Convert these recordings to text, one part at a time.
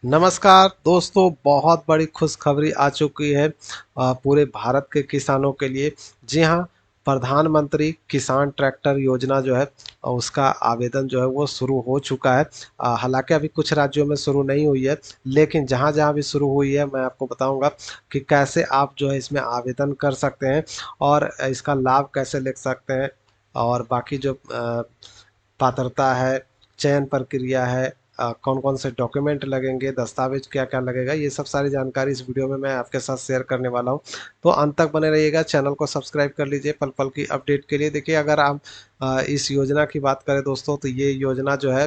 नमस्कार दोस्तों, बहुत बड़ी खुशखबरी आ चुकी है पूरे भारत के किसानों के लिए। जी हाँ, प्रधानमंत्री किसान ट्रैक्टर योजना जो है उसका आवेदन जो है वो शुरू हो चुका है। हालांकि अभी कुछ राज्यों में शुरू नहीं हुई है, लेकिन जहाँ जहाँ भी शुरू हुई है मैं आपको बताऊंगा कि कैसे आप जो है इसमें आवेदन कर सकते हैं और इसका लाभ कैसे ले सकते हैं। और बाकी जो पात्रता है, चयन प्रक्रिया है, कौन कौन से डॉक्यूमेंट लगेंगे, दस्तावेज क्या क्या लगेगा, ये सब सारी जानकारी इस वीडियो में मैं आपके साथ शेयर करने वाला हूँ। तो अंत तक बने रहिएगा, चैनल को सब्सक्राइब कर लीजिए पल पल की अपडेट के लिए। देखिए, अगर आप इस योजना की बात करें दोस्तों, तो ये योजना जो है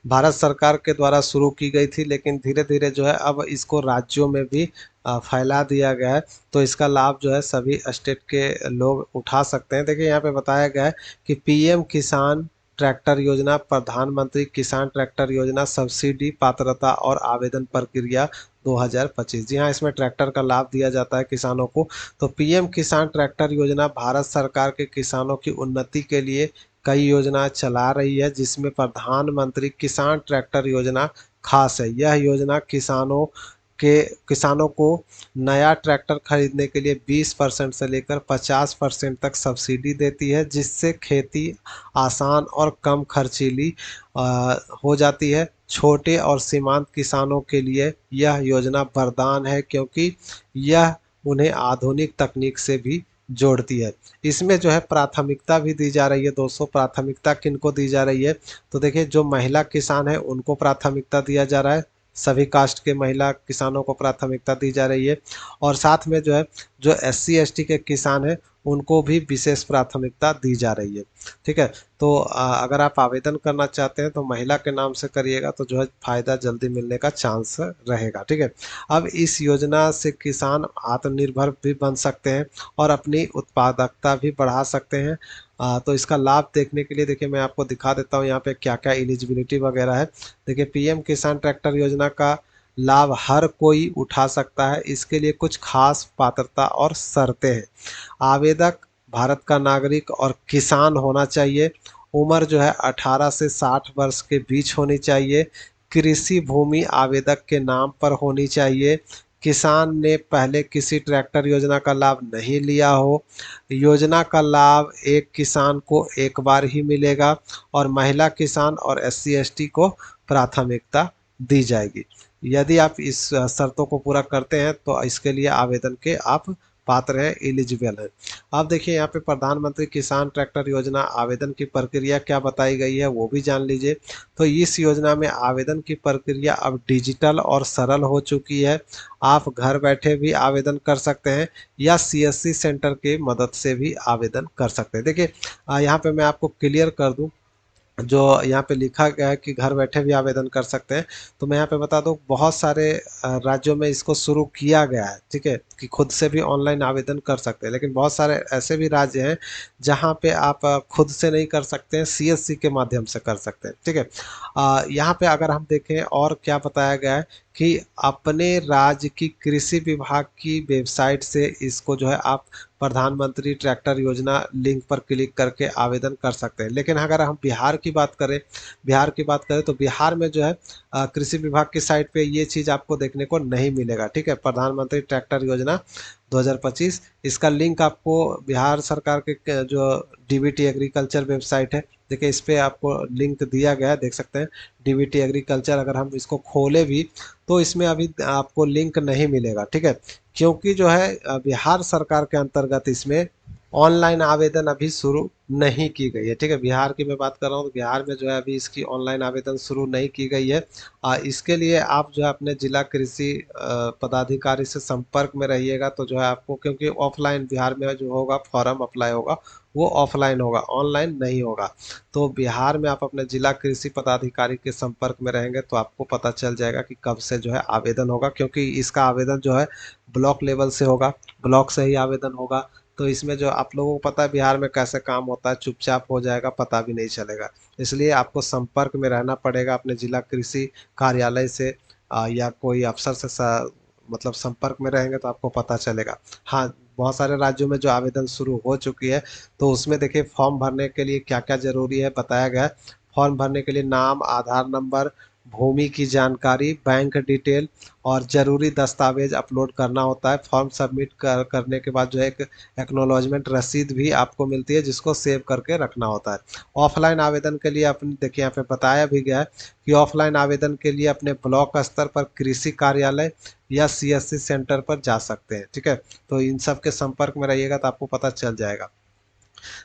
भारत सरकार के द्वारा शुरू की गई थी, लेकिन धीरे धीरे जो है अब इसको राज्यों में भी फैला दिया गया है। तो इसका लाभ जो है सभी स्टेट के लोग उठा सकते हैं। देखिए, यहाँ पे बताया गया है कि पीएम किसान ट्रैक्टर योजना, प्रधानमंत्री किसान ट्रैक्टर योजना, सब्सिडी, पात्रता और आवेदन प्रक्रिया 2025। जी हाँ, इसमें ट्रैक्टर का लाभ दिया जाता है किसानों को। तो पीएम किसान ट्रैक्टर योजना भारत सरकार के किसानों की उन्नति के लिए कई योजना चला रही है, जिसमें प्रधानमंत्री किसान ट्रैक्टर योजना खास है। यह योजना किसानों को नया ट्रैक्टर खरीदने के लिए 20% से लेकर 50% तक सब्सिडी देती है, जिससे खेती आसान और कम खर्चीली हो जाती है। छोटे और सीमांत किसानों के लिए यह योजना वरदान है, क्योंकि यह उन्हें आधुनिक तकनीक से भी जोड़ती है। इसमें जो है प्राथमिकता भी दी जा रही है दोस्तों। प्राथमिकता किनको दी जा रही है? तो देखिए, जो महिला किसान है उनको प्राथमिकता दिया जा रहा है। सभी कास्ट के महिला किसानों को प्राथमिकता दी जा रही है। और साथ में जो है, जो SC ST के किसान हैं उनको भी विशेष प्राथमिकता दी जा रही है। ठीक है। तो अगर आप आवेदन करना चाहते हैं तो महिला के नाम से करिएगा, तो जो है फायदा जल्दी मिलने का चांस रहेगा। ठीक है। अब इस योजना से किसान आत्मनिर्भर भी बन सकते हैं और अपनी उत्पादकता भी बढ़ा सकते हैं। तो इसका लाभ देखने के लिए देखिए, मैं आपको दिखा देता हूँ यहाँ पे क्या क्या एलिजिबिलिटी वगैरह है। देखिए, पीएम किसान ट्रैक्टर योजना का लाभ हर कोई उठा सकता है। इसके लिए कुछ खास पात्रता और शर्तें हैं। आवेदक भारत का नागरिक और किसान होना चाहिए। उम्र जो है 18 से 60 वर्ष के बीच होनी चाहिए। कृषि भूमि आवेदक के नाम पर होनी चाहिए। किसान ने पहले किसी ट्रैक्टर योजना का लाभ नहीं लिया हो। योजना का लाभ एक किसान को एक बार ही मिलेगा। और महिला किसान और SC ST को प्राथमिकता दी जाएगी। यदि आप इस शर्तों को पूरा करते हैं तो इसके लिए आवेदन के आप पात्र हैं, एलिजिबल है। अब देखिए, यहाँ पे प्रधानमंत्री किसान ट्रैक्टर योजना आवेदन की प्रक्रिया क्या बताई गई है वो भी जान लीजिए। तो इस योजना में आवेदन की प्रक्रिया अब डिजिटल और सरल हो चुकी है। आप घर बैठे भी आवेदन कर सकते हैं या CSC सेंटर की मदद से भी आवेदन कर सकते हैं। देखिए, यहाँ पे मैं आपको क्लियर कर दूं, जो यहाँ पे लिखा गया है कि घर बैठे भी आवेदन कर सकते हैं। तो मैं यहाँ पे बता दूं, बहुत सारे राज्यों में इसको शुरू किया गया है। ठीक है, कि खुद से भी ऑनलाइन आवेदन कर सकते हैं, लेकिन बहुत सारे ऐसे भी राज्य हैं जहाँ पे आप खुद से नहीं कर सकते हैं, CSC के माध्यम से कर सकते हैं। ठीक है। यहाँ पे अगर हम देखें और क्या बताया गया है कि अपने राज्य की कृषि विभाग की वेबसाइट से इसको जो है आप प्रधानमंत्री ट्रैक्टर योजना लिंक पर क्लिक करके आवेदन कर सकते हैं। लेकिन अगर हम बिहार की बात करें तो बिहार में जो है कृषि विभाग की साइट पे ये चीज़ आपको देखने को नहीं मिलेगा। ठीक है, प्रधानमंत्री ट्रैक्टर योजना 2025, इसका लिंक आपको बिहार सरकार के जो DBT एग्रीकल्चर वेबसाइट है, देखिए इस पर आपको लिंक दिया गया है, देख सकते हैं DBT एग्रीकल्चर। अगर हम इसको खोले भी तो इसमें अभी आपको लिंक नहीं मिलेगा। ठीक है, क्योंकि जो है बिहार सरकार के अंतर्गत इसमें ऑनलाइन आवेदन अभी शुरू नहीं की गई है। ठीक है, बिहार की मैं बात कर रहा हूँ, तो बिहार में जो है अभी इसकी ऑनलाइन आवेदन शुरू नहीं की गई है। इसके लिए आप जो है अपने जिला कृषि पदाधिकारी से संपर्क में रहिएगा, तो जो है आपको, क्योंकि ऑफलाइन बिहार में जो होगा फॉर्म अप्लाई होगा वो ऑफलाइन होगा, ऑनलाइन नहीं होगा। तो बिहार में आप अपने जिला कृषि पदाधिकारी के संपर्क में रहेंगे तो आपको पता चल जाएगा कि कब से जो है आवेदन होगा, क्योंकि इसका आवेदन जो है ब्लॉक लेवल से होगा, ब्लॉक से ही आवेदन होगा। तो इसमें जो आप लोगों को पता है बिहार में कैसे काम होता है, चुपचाप हो जाएगा, पता भी नहीं चलेगा। इसलिए आपको संपर्क में रहना पड़ेगा अपने जिला कृषि कार्यालय से, या कोई अफसर से मतलब संपर्क में रहेंगे तो आपको पता चलेगा। हाँ, बहुत सारे राज्यों में जो आवेदन शुरू हो चुकी है, तो उसमें देखिए फॉर्म भरने के लिए क्या क्या जरूरी है बताया गया है। फॉर्म भरने के लिए नाम, आधार नंबर, भूमि की जानकारी, बैंक डिटेल और ज़रूरी दस्तावेज अपलोड करना होता है। फॉर्म सबमिट करने के बाद जो है एक एक्नॉलेजमेंट रसीद भी आपको मिलती है जिसको सेव करके रखना होता है। ऑफलाइन आवेदन के लिए अपने देखिए यहाँ पे बताया भी गया है कि ऑफलाइन आवेदन के लिए अपने ब्लॉक स्तर पर कृषि कार्यालय या सीएससी सेंटर पर जा सकते हैं। ठीक है, तो इन सब के संपर्क में रहिएगा तो आपको पता चल जाएगा।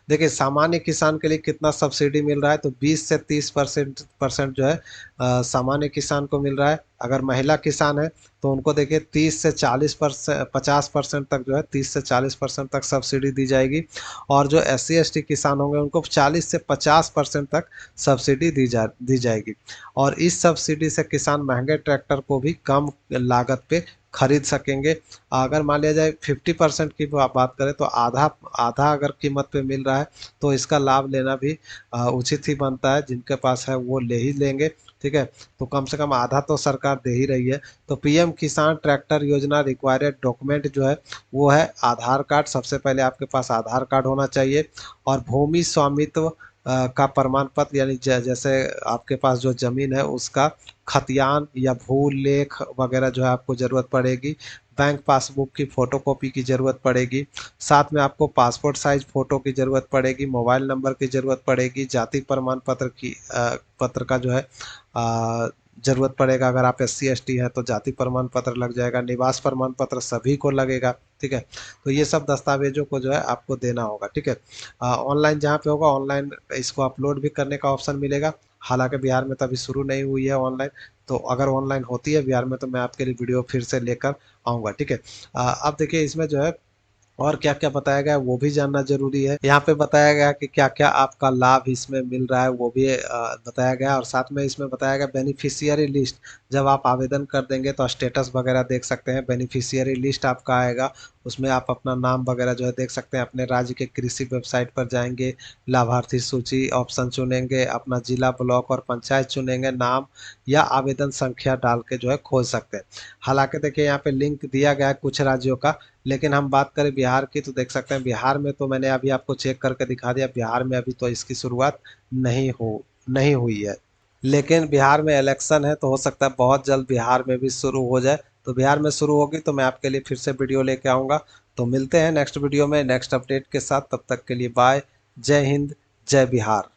देखिए सामान्य किसान के लिए कितना सब्सिडी मिल रहा है, तो 20 से 30% परसेंट जो है सामान्य किसान को मिल रहा है। अगर महिला किसान है तो उनको देखिए 30 से 40% 50% तक जो है 30 से 40% तक सब्सिडी दी जाएगी। और जो SC ST किसान होंगे उनको 40 से 50% तक सब्सिडी दी जाएगी। और इस सब्सिडी से किसान महंगे ट्रैक्टर को भी कम लागत पे खरीद सकेंगे। अगर मान लिया जाए 50% की बात करें तो आधा आधा अगर कीमत पे मिल रहा है तो इसका लाभ लेना भी उचित ही बनता है। जिनके पास है वो ले ही लेंगे। ठीक है, तो कम से कम आधा तो सरकार दे ही रही है। तो PM किसान ट्रैक्टर योजना रिक्वायर्ड डॉक्यूमेंट जो है वो है आधार कार्ड। सबसे पहले आपके पास आधार कार्ड होना चाहिए और भूमि स्वामित्व का प्रमाण पत्र, यानी जैसे आपके पास जो जमीन है उसका खतियान या भू लेख वगैरह जो है आपको ज़रूरत पड़ेगी। बैंक पासबुक की फ़ोटोकॉपी की ज़रूरत पड़ेगी। साथ में आपको पासपोर्ट साइज फ़ोटो की ज़रूरत पड़ेगी, मोबाइल नंबर की ज़रूरत पड़ेगी, जाति प्रमाण पत्र की पत्र का जो है ज़रूरत पड़ेगा। अगर आप SC ST हैं तो जाति प्रमाण पत्र लग जाएगा, निवास प्रमाण पत्र सभी को लगेगा। ठीक है, तो ये सब दस्तावेजों को जो है आपको देना होगा। ठीक है, ऑनलाइन जहाँ पे होगा ऑनलाइन इसको अपलोड भी करने का ऑप्शन मिलेगा। हालांकि बिहार में तो अभी शुरू नहीं हुई है ऑनलाइन, तो अगर ऑनलाइन होती है बिहार में तो मैं आपके लिए वीडियो फिर से लेकर आऊँगा। ठीक है, अब देखिए इसमें जो है और क्या क्या बताया गया है वो भी जानना जरूरी है। यहाँ पे बताया गया कि क्या क्या आपका लाभ इसमें मिल रहा है वो भी बताया गया। और साथ में इसमें बताया गया बेनिफिशियरी लिस्ट। जब आप आवेदन कर देंगे तो स्टेटस वगैरह देख सकते हैं। बेनिफिशियरी लिस्ट आपका आएगा, उसमें आप अपना नाम वगैरह जो है देख सकते हैं। अपने राज्य के कृषि वेबसाइट पर जाएंगे, लाभार्थी सूची ऑप्शन चुनेंगे, अपना जिला ब्लॉक और पंचायत चुनेंगे, नाम या आवेदन संख्या डाल के जो है खोज सकते हैं। हालांकि देखिए यहाँ पे लिंक दिया गया है कुछ राज्यों का, लेकिन हम बात करें बिहार की तो देख सकते हैं बिहार में तो मैंने अभी आपको चेक करके दिखा दिया। बिहार में अभी तो इसकी शुरुआत नहीं हुई है। लेकिन बिहार में इलेक्शन है तो हो सकता है बहुत जल्द बिहार में भी शुरू हो जाए। तो बिहार में शुरू होगी तो मैं आपके लिए फिर से वीडियो लेके आऊँगा। तो मिलते हैं नेक्स्ट वीडियो में नेक्स्ट अपडेट के साथ। तब तक के लिए बाय। जय हिंद, जय बिहार।